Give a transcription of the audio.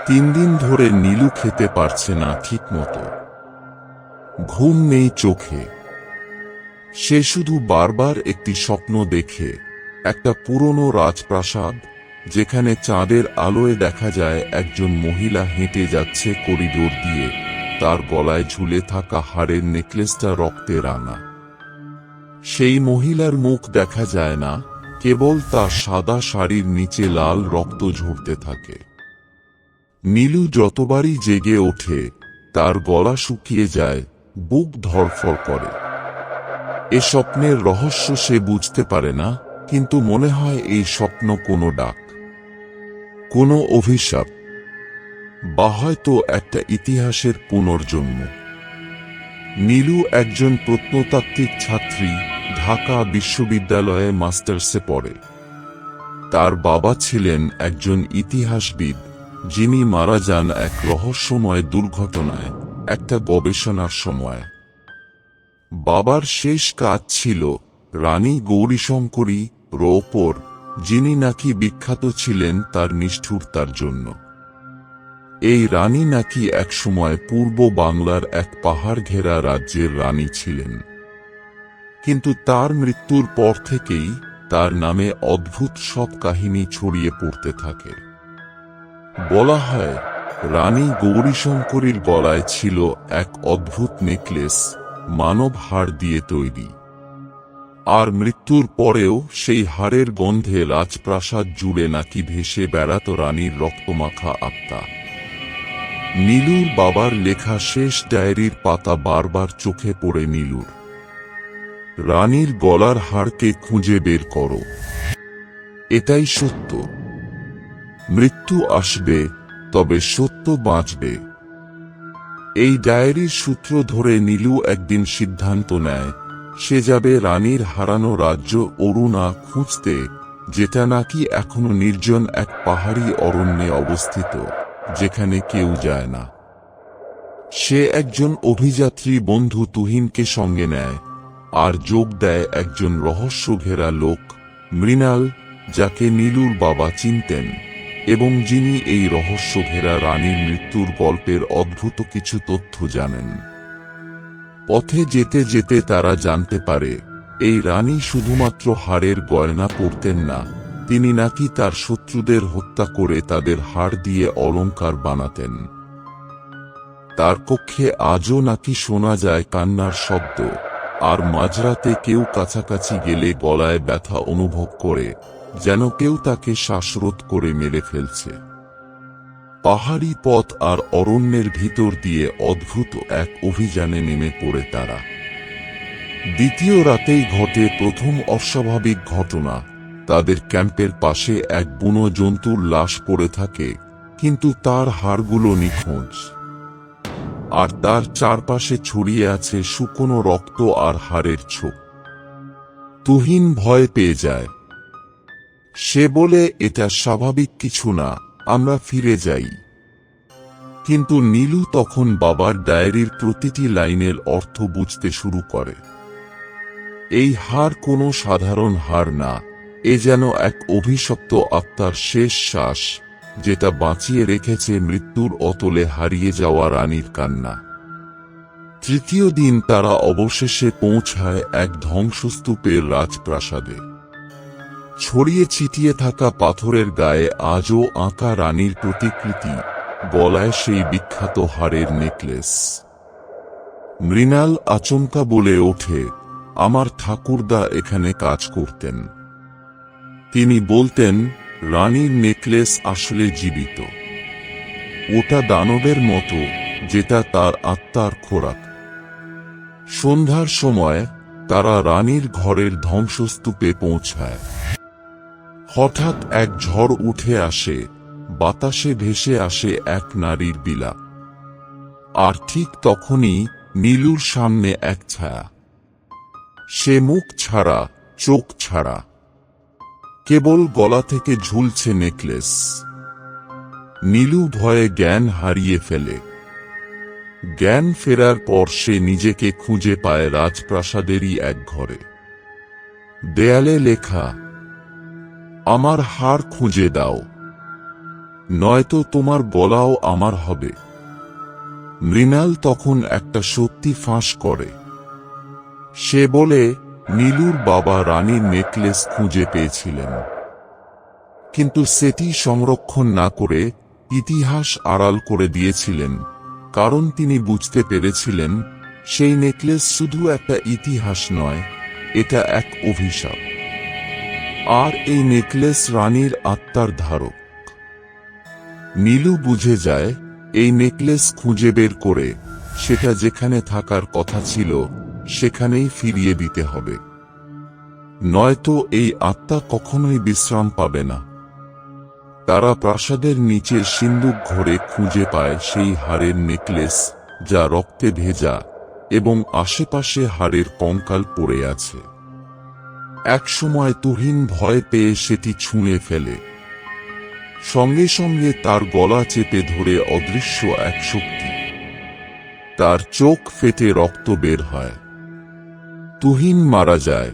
3 দিন ধরে নীলু খেতে পারছে না ঠিক মতো। ঘুম নেই চোখে। সে শুধু বারবার একটি স্বপ্ন দেখে, একটা পুরনো রাজপ্রাসাদ, যেখানে চাঁদের আলোয় দেখা যায় একজন মহিলা হেঁটে যাচ্ছে করিডোর দিয়ে, তার গলায় ঝুলে থাকা হাড়ের নেকলেসটা রক্তে রাঙা। সেই মহিলার মুখ দেখা যায় না, কেবল তার সাদা শাড়ির নিচে লাল রক্ত ঝরতে থাকে। নীলু যতবারই জেগে ওঠে, তার গলা শুকিয়ে যায়, বুক ধড়ফড় করে। এ স্বপ্নের রহস্য সে বুঝতে পারে না, কিন্তু মনে হয় এই স্বপ্ন কোনো ডাক, কোনো অভিশাপ, বা হয়তো একটা ইতিহাসের পুনর্জন্ম। নীলু একজন প্রত্নতাত্ত্বিক ছাত্রী, ঢাকা বিশ্ববিদ্যালয়ে মাস্টার্সে পড়ে। তার বাবা ছিলেন একজন ইতিহাসবিদ, যিনি মারা যান এক রহস্যময় দুর্ঘটনায়, একটা গবেষণার সময়। বাবার শেষ কাজ ছিল রানী গৌরীশঙ্করী ওপর, যিনি নাকি বিখ্যাত ছিলেন তার নিষ্ঠুরতার জন্য। এই রানী নাকি একসময় পূর্ব বাংলার এক পাহাড় ঘেরা রাজ্যের রানী ছিলেন। কিন্তু তার মৃত্যুর পর থেকেই তার নামে অদ্ভুত সব কাহিনী ছড়িয়ে পড়তে থাকে। বলা হয়, রানী গৌরীশঙ্করীর গলায় ছিল এক অদ্ভুত নেকলেস, মানব হাড় দিয়ে তৈরি। আর মৃত্যুর পরেও সেই হাড়ের গন্ধে রাজপ্রাসাদ জুড়ে নাকি ভেসে বেড়াত রানীর রক্তমাখা আত্মা। নীলুর বাবার লেখা শেষ ডায়েরির পাতা বারবার চোখে পড়ে নীলুর। রানীর গলার হাড়কে খুঁজে বের করো। এটাই সত্য। মৃত্যু আসবে, তবে সত্য বাঁচবে। এই ডায়েরির সূত্র ধরে নীলু একদিন সিদ্ধান্ত নেয়, সে যাবে রানীর হারানো রাজ্য অরুণা খুঁজতে, যেটা নাকি এখনো নির্জন এক পাহাড়ি অরণ্যে অবস্থিত, যেখানে কেউ যায় না। সে একজন অভিযাত্রী বন্ধু তুহিনকে সঙ্গে নেয়, আর যোগ দেয় একজন রহস্য ঘেরা লোক, মৃণাল, যাকে নীলুর বাবা চিনতেন, এবং যিনি এই রহস্য ঘেরা রানীর মৃত্যুর গল্পের অদ্ভুত কিছু তথ্য জানেন। পথে যেতে যেতে তারা জানতে পারে, এই রানী শুধুমাত্র হাড়ের গয়না পরতেন না, তিনি নাকি তার শত্রুদের হত্যা করে তাদের হাড় দিয়ে অলংকার বানাতেন। তার কক্ষে আজও নাকি শোনা যায় কান্নার শব্দ, আর মাঝরাতে কেউ কাছাকাছি গেলে গলায় ব্যথা অনুভব করে, যেন কেউ তাকে শ্বাসরোধ করে মেরে ফেলছে। পাহাড়ি পথ আর অরণ্যের ভিতর দিয়ে অদ্ভুত এক অভিযানে নেমে পড়ে তারা। দ্বিতীয় রাতেই ঘটে প্রথম অস্বাভাবিক ঘটনা। তাদের ক্যাম্পের পাশে এক বুনো জন্তুর লাশ পড়ে থাকে, কিন্তু তার হাড়গুলো নিখোঁজ। আর তার চারপাশে ছড়িয়ে আছে শুকনো রক্ত আর হাড়ের ছোপ। তুহিন ভয় পেয়ে যায়। সে বলে, এটা স্বাভাবিক কিছু না, আমরা ফিরে যাই। কিন্তু নীলু তখন বাবার ডায়েরির প্রতিটি লাইনের অর্থ বুঝতে শুরু করে। এই হাড় কোনো সাধারণ হাড় না, এ যেন এক অভিশপ্ত আত্মার শেষ শ্বাস, যেটা বাঁচিয়ে রেখেছে মৃত্যুর অতলে হারিয়ে যাওয়া রানীর কান্না। তৃতীয় দিন তারা অবশেষে পৌঁছায় এক ধ্বংসস্তূপের রাজপ্রাসাদে। ছড়িয়ে ছিটিয়ে থাকা পাথরের গায়ে আজও আঁকা রানীর প্রতিকৃতি, গলায় সেই বিখ্যাত হাড়ের নেকলেস। মৃণাল আচমকা বলে ওঠে, আমার ঠাকুরদা এখানে কাজ করতেন। তিনি বলতেন, রানীর নেকলেস আসলে জীবিত। ওটা দানবের মতো, যেটা তার আত্মার খোরাক। সন্ধ্যার সময় তারা রানীর ঘরের ধ্বংসস্তূপে পৌঁছায়। হঠাৎ এক ঝড় উঠে আসে, বাতাসে ভেসে আসে এক নারীর বিলাপ। আর ঠিক তখনই নীলুর সামনে এক ছায়া। সে মুখ ছাড়া, চোখ ছাড়া, কেবল গলা থেকে ঝুলছে নেকলেস। নীলু ভয়ে জ্ঞান হারিয়ে ফেলে। জ্ঞান ফেরার পর সে নিজেকে খুঁজে পায় রাজপ্রাসাদেরই এক ঘরে। দেয়ালে লেখা, আমার হাড় খুঁজে দাও। নয়তো তোমার গলাও আমার হবে। মৃণাল তখন একটা সত্যি ফাঁস করে। সে বলে, নীলুর বাবা রানীর নেকলেস খুঁজে পেয়েছিলেন, কিন্তু সেটি সংরক্ষণ না করে ইতিহাস আড়াল করে দিয়েছিলেন, কারণ তিনি বুঝতে পেরেছিলেন সেই নেকলেস শুধু একটা ইতিহাস নয়, এটা এক অভিশাপ। আর এই নেকলেস রানীর আত্মার ধারক। নীলু বুঝে যায় এই নেকলেস খুঁজে বের করে সেটা যেখানে থাকার কথা ছিল সেখানেই ফিরিয়ে দিতে হবে, নয়তো এই আত্মা কখনোই বিশ্রাম পাবে না। তারা প্রাসাদের নিচের সিন্দুক ঘরে খুঁজে পায় সেই হাড়ের নেকলেস, যা রক্তে ভেজা, এবং আশেপাশে হাড়ের কঙ্কাল পড়ে আছে। একসময় তুহিন ভয় পেয়ে সেটি ছুঁড়ে ফেলে। সঙ্গে সঙ্গে তার গলা চেপে ধরে অদৃশ্য এক শক্তি। তার চোখ ফেটে রক্ত বের হয়। তুহিন মারা যায়।